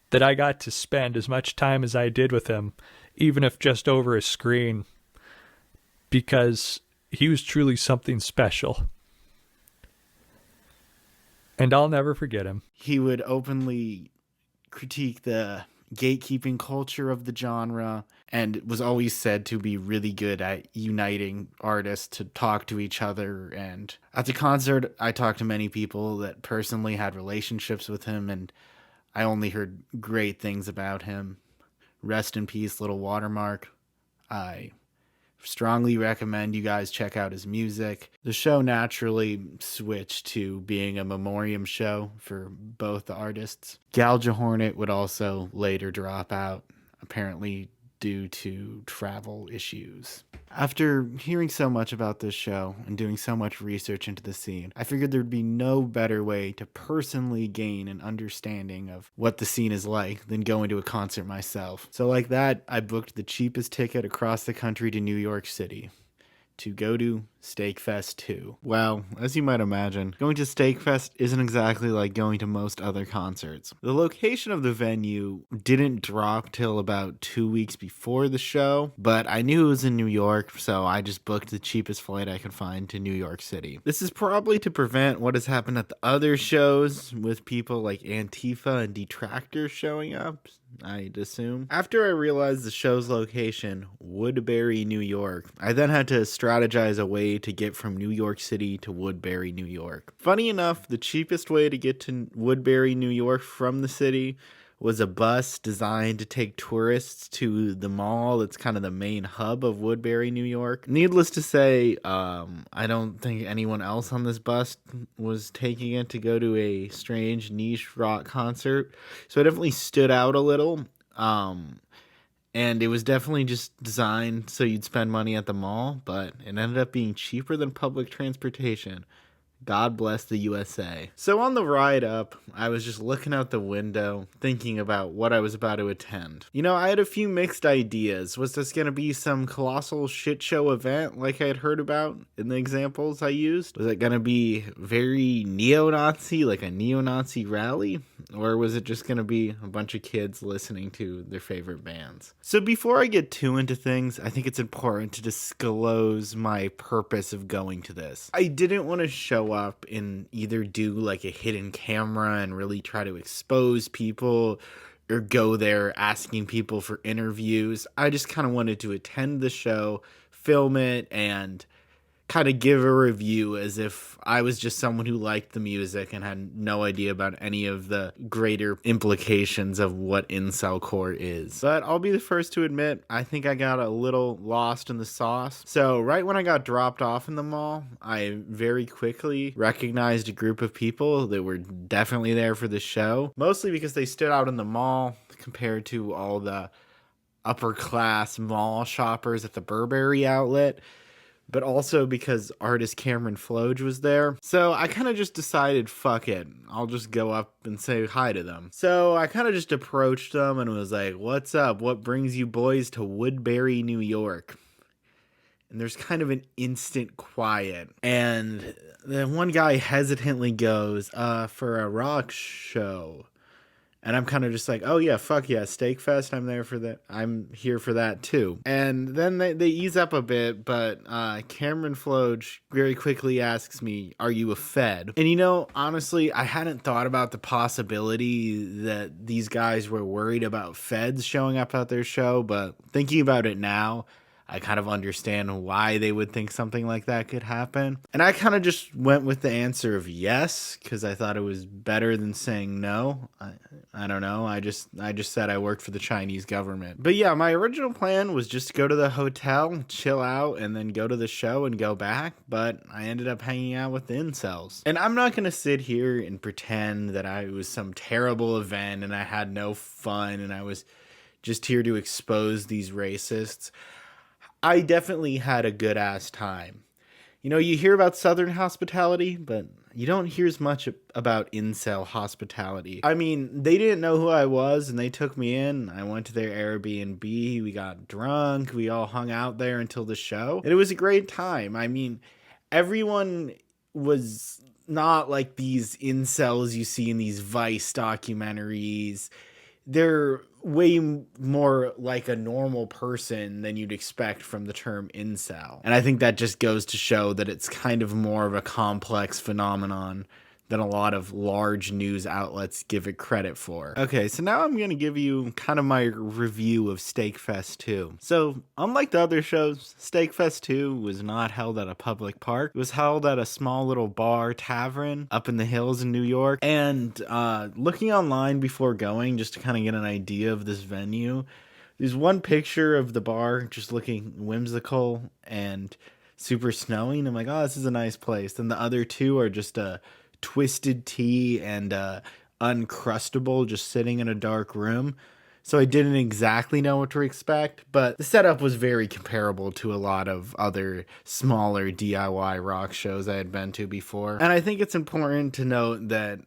that I got to spend as much time as I did with him, even if just over a screen, because he was truly something special. And I'll never forget him.
He would openly critique the gatekeeping culture of the genre and was always said to be really good at uniting artists to talk to each other. And at the concert, I talked to many people that personally had relationships with him, and I only heard great things about him. Rest in peace, Little Watermark. I strongly recommend you guys check out his music. The show naturally switched to being a memoriam show for both the artists. Galja Hornet would also later drop out, apparently due to travel issues. After hearing so much about this show and doing so much research into the scene, I figured there'd be no better way to personally gain an understanding of what the scene is like than going to a concert myself. So like that, I booked the cheapest ticket across the country to New York City to go to Steakfest 2. Well, as you might imagine, going to Steakfest isn't exactly like going to most other concerts. The location of the venue didn't drop till about 2 weeks before the show, but I knew it was in New York, so I just booked the cheapest flight I could find to New York City. This is probably to prevent what has happened at the other shows with people like Antifa and detractors showing up, I'd assume. After I realized the show's location, Woodbury, New York, I then had to strategize a way to get from New York City to Woodbury, New York. Funny enough, the cheapest way to get to Woodbury, New York from the city was a bus designed to take tourists to the mall that's kind of the main hub of Woodbury, New York. Needless to say, I don't think anyone else on this bus was taking it to go to a strange niche rock concert. So it definitely stood out a little. And it was definitely just designed so you'd spend money at the mall, but it ended up being cheaper than public transportation. God bless the USA. So on the ride up, I was just looking out the window, thinking about what I was about to attend. You know, I had a few mixed ideas. Was this going to be some colossal shit show event like I had heard about in the examples I used? Was it going to be very neo-Nazi, like a neo-Nazi rally? Or was it just going to be a bunch of kids listening to their favorite bands? So before I get too into things, I think it's important to disclose my purpose of going to this. I didn't want to show up and either do like a hidden camera and really try to expose people or go there asking people for interviews. I just kind of wanted to attend the show, film it, and kind of give a review as if I was just someone who liked the music and had no idea about any of the greater implications of what incelcore is. But I'll be the first to admit, I think I got a little lost in the sauce. So right when I got dropped off in the mall, I very quickly recognized a group of people that were definitely there for the show, mostly because they stood out in the mall compared to all the upper class mall shoppers at the Burberry outlet, but also because artist Cameron Floge was there. So I kind of just decided, fuck it, I'll just go up and say hi to them. So I kind of just approached them and was like, what's up? What brings you boys to Woodbury, New York? And there's kind of an instant quiet. And then one guy hesitantly goes, for a rock show. And I'm kind of just like, oh yeah, fuck yeah, Steak Fest, I'm there for that. I'm here for that too. And then they ease up a bit, but Cameron Floge very quickly asks me, are you a Fed? And you know, honestly, I hadn't thought about the possibility that these guys were worried about Feds showing up at their show, but thinking about it now, I kind of understand why they would think something like that could happen. And I kind of just went with the answer of yes, because I thought it was better than saying no. I don't know. I just said I worked for the Chinese government. But yeah, my original plan was just to go to the hotel, chill out, and then go to the show and go back. But I ended up hanging out with the incels. And I'm not going to sit here and pretend that it was some terrible event and I had no fun and I was just here to expose these racists. I definitely had a good ass time. You know, you hear about Southern hospitality, but you don't hear as much about incel hospitality. I mean, they didn't know who I was and they took me in. I went to their Airbnb, we got drunk, we all hung out there until the show. And it was a great time. I mean, everyone was not like these incels you see in these Vice documentaries. They're way more like a normal person than you'd expect from the term incel. And I think that just goes to show that it's kind of more of a complex phenomenon than a lot of large news outlets give it credit for. Okay, so now I'm going to give you kind of my review of Steak Fest 2. So, unlike the other shows, Steak Fest 2 was not held at a public park. It was held at a small little bar tavern up in the hills in New York. And looking online before going, just to kind of get an idea of this venue, there's one picture of the bar just looking whimsical and super snowy. And I'm like, oh, this is a nice place. Then the other two are just a Twisted Tea and Uncrustable just sitting in a dark room. So I didn't exactly know what to expect, but the setup was very comparable to a lot of other smaller DIY rock shows I had been to before. And I think it's important to note that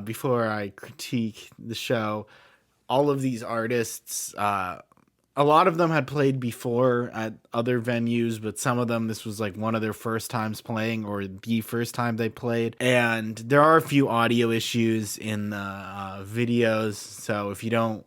before I critique the show, all of these artists, a lot of them had played before at other venues, but some of them, this was like one of their first times playing or the first time they played. And there are a few audio issues in the videos, so if you don't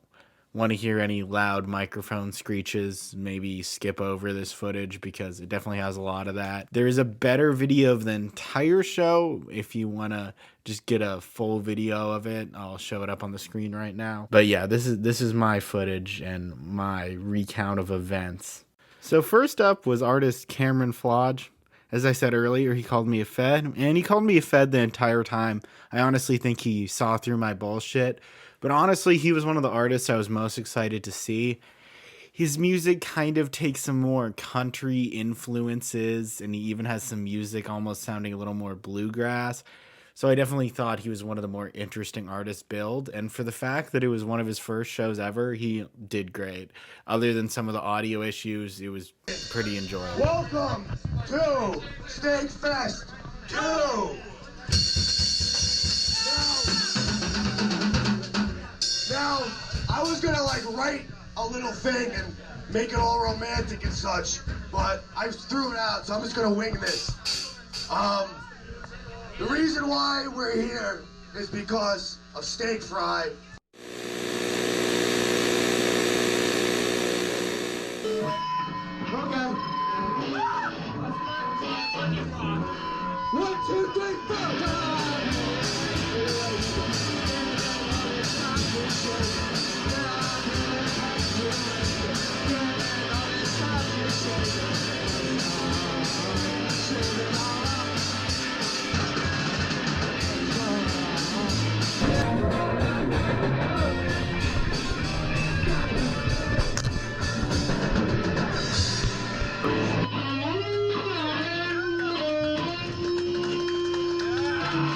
want to hear any loud microphone screeches, maybe skip over this footage because it definitely has a lot of that. There is a better video of the entire show if you want to just get a full video of it. I'll show it up on the screen right now. But yeah, this is my footage and my recount of events. So first up was artist Cameron Floge. As I said earlier, he called me a fed, and he called me a fed the entire time. I honestly think he saw through my bullshit, but honestly, he was one of the artists I was most excited to see. His music kind of takes some more country influences, and he even has some music almost sounding a little more bluegrass. So I definitely thought he was one of the more interesting artists build, and for the fact that it was one of his first shows ever, he did great. Other than some of the audio issues, it was pretty enjoyable.
Welcome to Steak Fest 2! Now, I was gonna write a little thing and make it all romantic and such, but I threw it out, so I'm just gonna wing this. The reason why we're here is because of steak fry. Okay. 1, 2, 3, 4.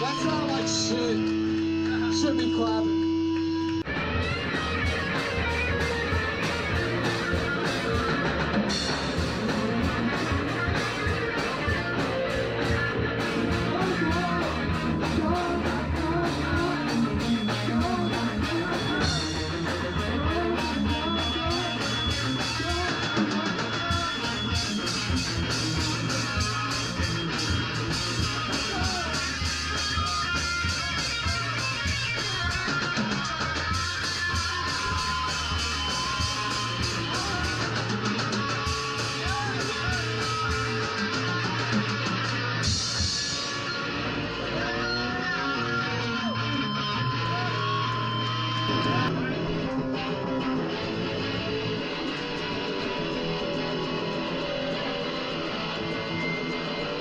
That sounds like shit. Should be clapping.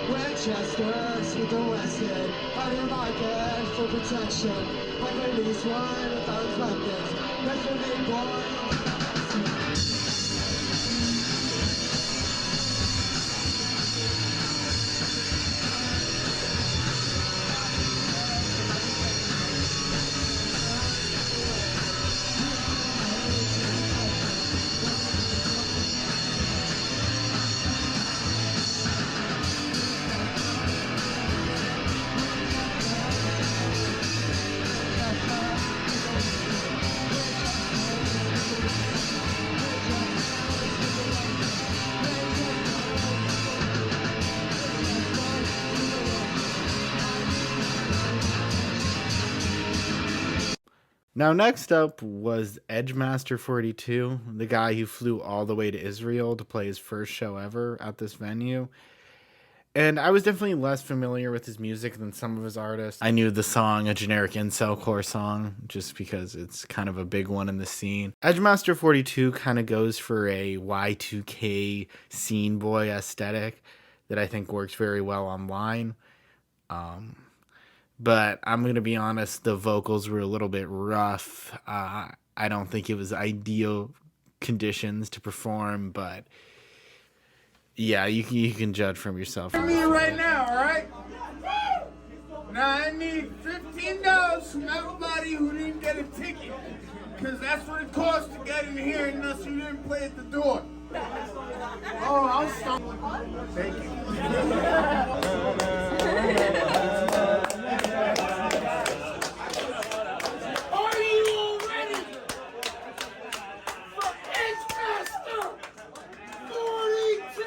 Winchesters with the West End, under my bed for protection. My lady's one with those weapons. That's your big boy.
Now, next up was Edgemaster42, the guy who flew all the way to Israel to play his first show ever at this venue. And I was definitely less familiar with his music than some of his artists. I knew the song, a generic incelcore song, just because it's kind of a big one in the scene. Edgemaster42 kind of goes for a Y2K scene boy aesthetic that I think works very well online. But I'm going to be honest, the vocals were a little bit rough. I don't think it was ideal conditions to perform, but yeah, you can judge from yourself.
I'm here right now, all right? Now I need $15 from everybody who didn't get a ticket, because that's what it costs to get in here unless you didn't play at the door. Oh, I'll stop. Thank you. Are you all ready for Edgemaster 42?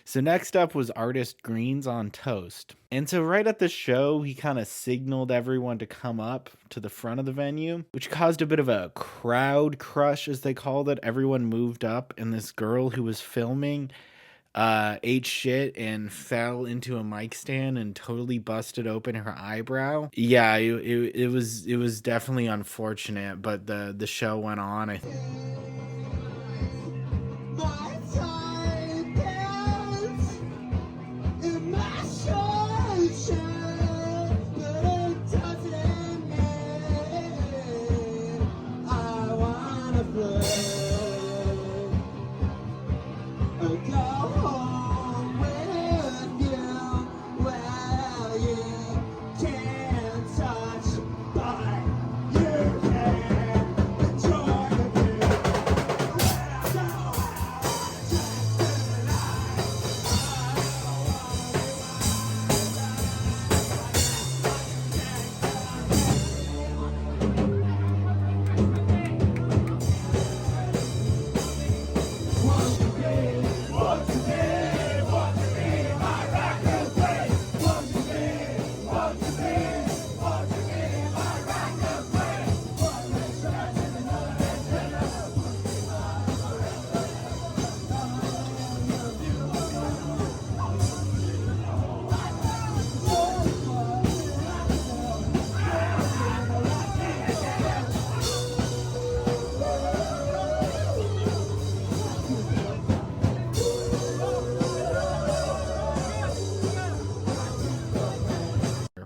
So next up was artist Greens on Toast. And so right at the show, he kind of signaled everyone to come up to the front of the venue, which caused a bit of a crowd crush, as they called it. Everyone moved up, and this girl who was filming ate shit and fell into a mic stand and totally busted open her eyebrow. Yeah, it was definitely unfortunate, but the show went on. I think.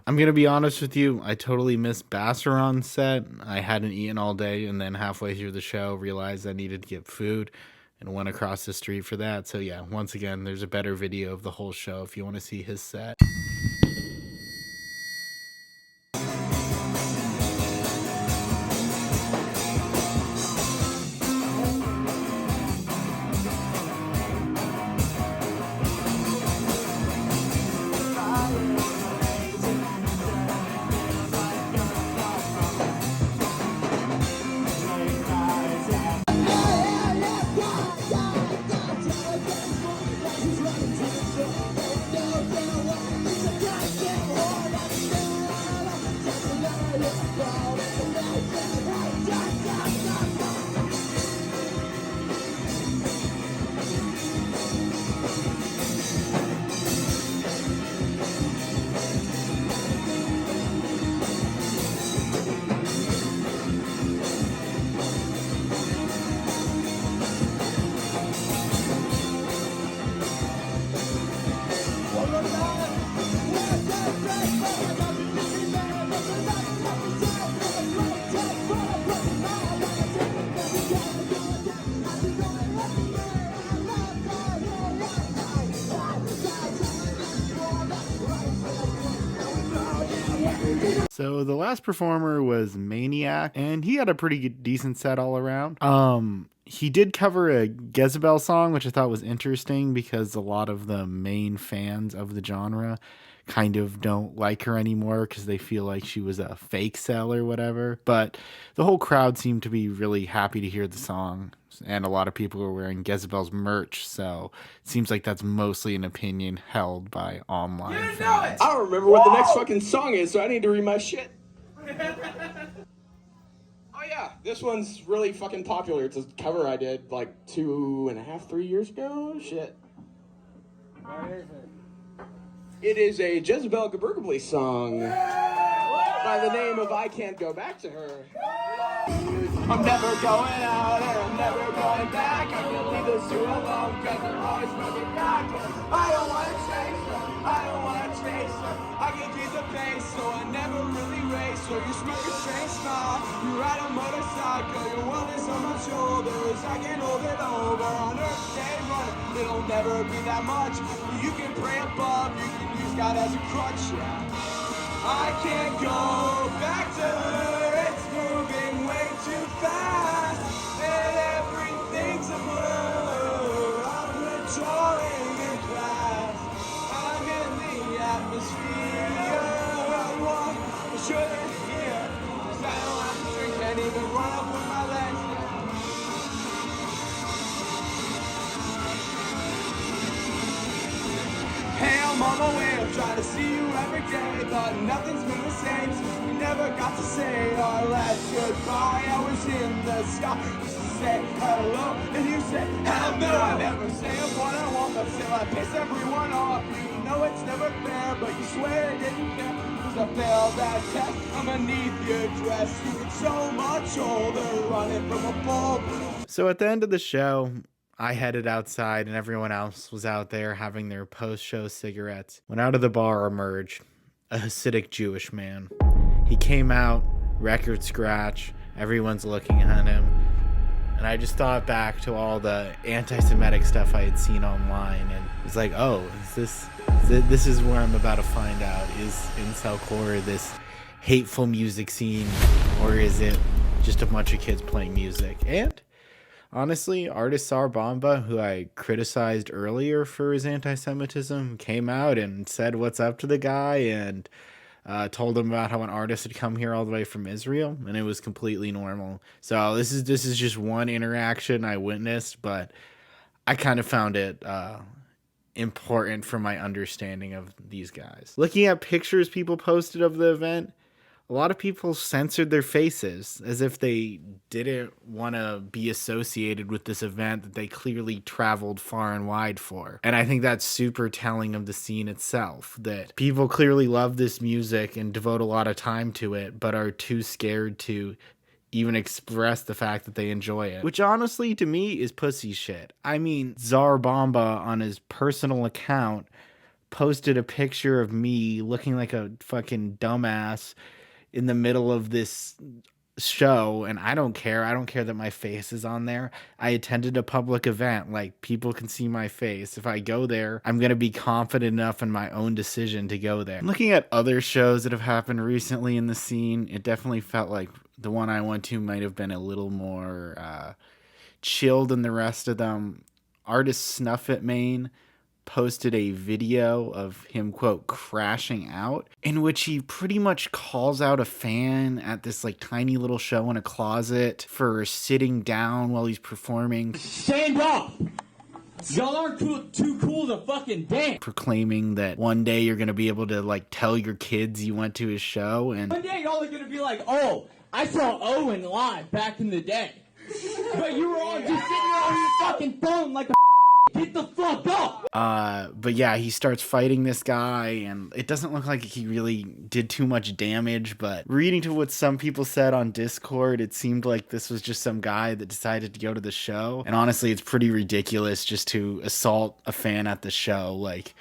I'm going to be honest with you, I totally missed Bassaron's set. I hadn't eaten all day, and then halfway through the show realized I needed to get food and went across the street for that. So yeah, once again, there's a better video of the whole show if you want to see his set. So the last performer was Maniac, and he had a pretty decent set all around. He did cover a Gezebelle song, which I thought was interesting because a lot of the main fans of the genre kind of don't like her anymore because they feel like she was a fake cell or whatever. But the whole crowd seemed to be really happy to hear the song, and a lot of people were wearing Gezebelle's merch, so it seems like that's mostly an opinion held by online fans.
I don't remember what the next fucking song is, so I need to read my shit. Oh yeah, this one's really fucking popular. It's a cover I did like 2.5, 3 years ago. Shit. What is it? It is a Gezebelle Gaburgably song by the name of I Can't Go Back to Her. I'm never going out and I'm never going back. I can leave this too alone because I'm always looking back. I don't want to chase her, I don't want to chase her. I can keep the pace so I never really race. So you smoke a strange smile, you ride a motorcycle, your world is on my shoulders. I can hold it over on Earth Day running. It'll never be that much. You can pray above, you can use God as a crutch, yeah. I can't go back to her, it's moving way too fast, and everything's a blur. I'm withdrawing in class, I'm in the atmosphere. I want, I shouldn't hear, 'cause I don't have to drink, can't even run up with my legs.
I'm on my way, I'm trying to see you every day. Thought nothing's been the same since we never got to say our last goodbye. I was in the sky, used to say hello, and you said hell no. I never say what I want, but still I piss everyone off. You know it's never fair, but you swear it didn't care. Cause I failed that test, I'm beneath your dress. You get so much older, running from a bull.
So at the end of the show, I headed outside and everyone else was out there having their post-show cigarettes. When out of the bar emerged a Hasidic Jewish man. He came out, record scratch, everyone's looking at him. And I just thought back to all the anti-Semitic stuff I had seen online, and it's like, oh, this is where I'm about to find out. Is incelcore this hateful music scene, or is it just a bunch of kids playing music? And honestly, artist Tsar Bomba, who I criticized earlier for his anti-Semitism, came out and said what's up to the guy and told him about how an artist had come here all the way from Israel, and it was completely normal. So this is just one interaction I witnessed, but I kind of found it important for my understanding of these guys. Looking at pictures people posted of the event, a lot of people censored their faces as if they didn't want to be associated with this event that they clearly traveled far and wide for. And I think that's super telling of the scene itself, that people clearly love this music and devote a lot of time to it, but are too scared to even express the fact that they enjoy it. Which honestly, to me, is pussy shit. I mean, Tsar Bomba on his personal account posted a picture of me looking like a fucking dumbass in the middle of this show, and I don't care. I don't care that my face is on there. I attended a public event. Like, people can see my face. If I go there, I'm going to be confident enough in my own decision to go there. Looking at other shows that have happened recently in the scene, it definitely felt like the one I went to might have been a little more chill than the rest of them. Artist Snuff at Maine posted a video of him, quote, crashing out, in which he pretty much calls out a fan at this like tiny little show in a closet for sitting down while he's performing.
Stand up! Y'all aren't too cool to fucking dance.
Proclaiming that one day you're gonna be able to like tell your kids you went to his show, and
One day y'all are gonna be like, oh, I saw Owen live back in the day. But you were all just sitting there on your fucking phone like a get the fuck up!
But yeah, he starts fighting this guy, and it doesn't look like he really did too much damage, but reading to what some people said on Discord, it seemed like this was just some guy that decided to go to the show. And honestly, it's pretty ridiculous just to assault a fan at the show. Like,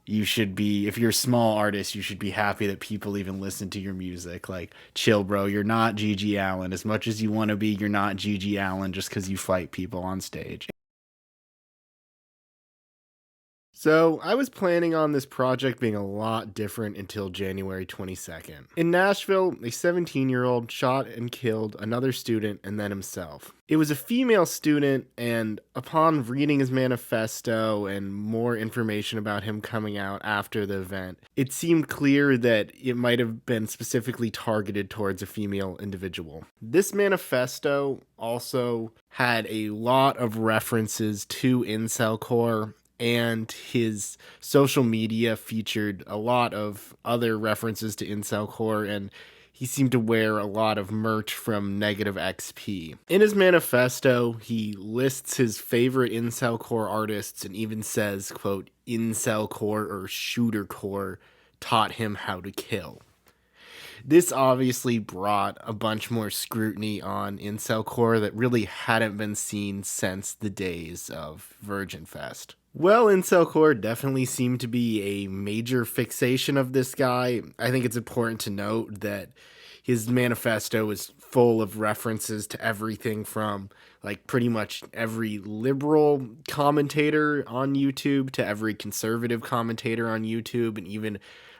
you should be, if you're a small artist, you should be happy that people even listen to your music. Like, chill, bro. You're not Gigi Allen. As much as you want to be, you're not Gigi Allen just because you fight people on stage.
So, I was planning on this project being a lot different until January 22nd. In Nashville, a 17-year-old shot and killed another student and then himself. It was a female student, and upon reading his manifesto and more information about him coming out after the event, it seemed clear that it might have been specifically targeted towards a female individual. This manifesto also had a lot of references to incelcore, and his social media featured a lot of other references to incelcore, and he seemed to wear a lot of merch from Negative XP. In his manifesto, he lists his favorite incelcore artists and even says, quote, incelcore or shootercore taught him how to kill. This obviously brought a bunch more scrutiny on incelcore that really hadn't been seen since the days of Virginfest. Well, incelcore definitely seemed to be a major fixation of this guy. I think it's important to note that his manifesto is full of references to everything from like pretty much every liberal commentator on YouTube to every conservative commentator on YouTube, and even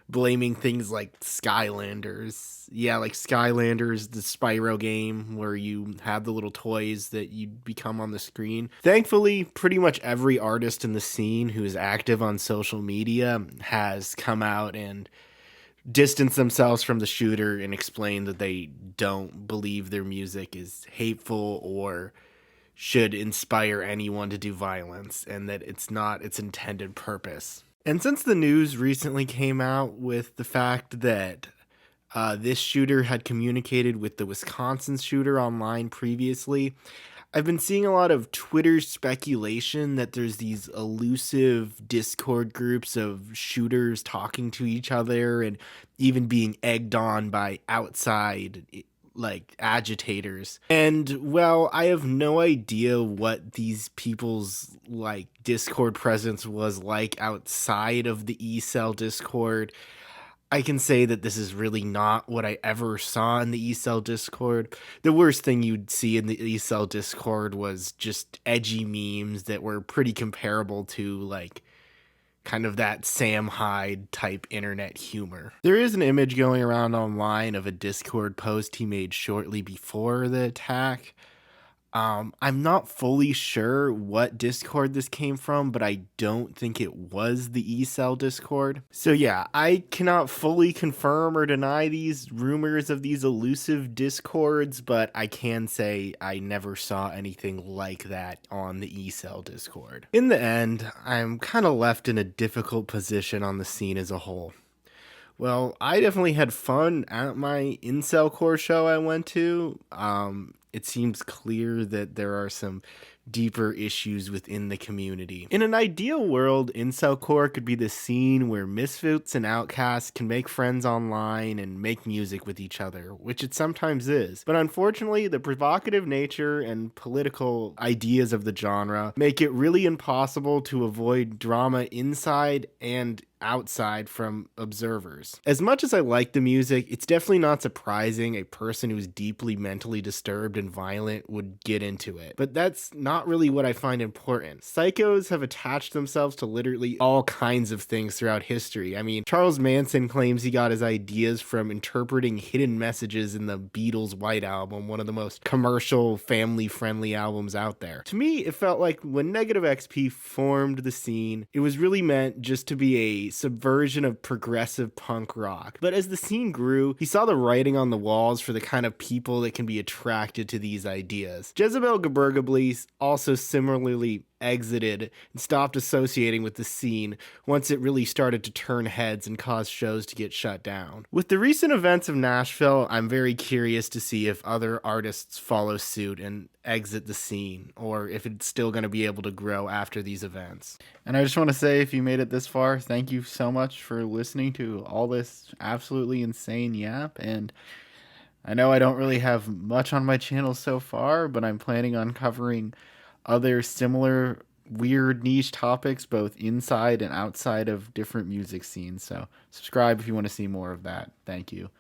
blaming things like Skylanders. Yeah, like Skylanders, the Spyro game where you have the little toys that you become on the screen. Thankfully, pretty much every artist in the scene who is active on social media has come out and distanced themselves from the shooter and explained that they don't believe their music is hateful or should inspire anyone to do violence, and that it's not its intended purpose. And since the news recently came out with the fact that this shooter had communicated with the Wisconsin shooter online previously, I've been seeing a lot of Twitter speculation that there's these elusive Discord groups of shooters talking to each other and even being egged on by outside like agitators. And well, I have no idea what these people's like Discord presence was like outside of the Incel Discord. I can say that this is really not what I ever saw in the Incel Discord. The worst thing you'd see in the Incel Discord was just edgy memes that were pretty comparable to like kind of that Sam Hyde type internet humor. There is an image going around online of a Discord post he made shortly before the attack. I'm not fully sure what Discord this came from, but I don't think it was the eCell Discord. So yeah, I cannot fully confirm or deny these rumors of these elusive Discords, but I can say I never saw anything like that on the eCell Discord. In the end, I'm kind of left in a difficult position on the scene as a whole. Well, I definitely had fun at my incelcore show I went to. It seems clear that there are some deeper issues within the community. In an ideal world, incelcore could be the scene where misfits and outcasts can make friends online and make music with each other, which it sometimes is. But unfortunately, the provocative nature and political ideas of the genre make it really impossible to avoid drama inside and outside from observers. As much as I like the music, it's definitely not surprising a person who's deeply mentally disturbed and violent would get into it. But that's not really what I find important. Psychos have attached themselves to literally all kinds of things throughout history. I mean, Charles Manson claims he got his ideas from interpreting hidden messages in the Beatles' White Album, one of the most commercial, family-friendly albums out there. To me, it felt like when Negative XP formed the scene, it was really meant just to be a subversion of progressive punk rock. But as the scene grew, he saw the writing on the walls for the kind of people that can be attracted to these ideas. Gezebelle Gaburgably also similarly exited and stopped associating with the scene once it really started to turn heads and cause shows to get shut down. With the recent events of Nashville, I'm very curious to see if other artists follow suit and exit the scene, or if it's still going to be able to grow after these events.
And I just want to say, if you made it this far, thank you so much for listening to all this absolutely insane yap. And I know I don't really have much on my channel so far, but I'm planning on covering other similar weird niche topics both inside and outside of different music scenes. So subscribe if you want to see more of that. Thank you.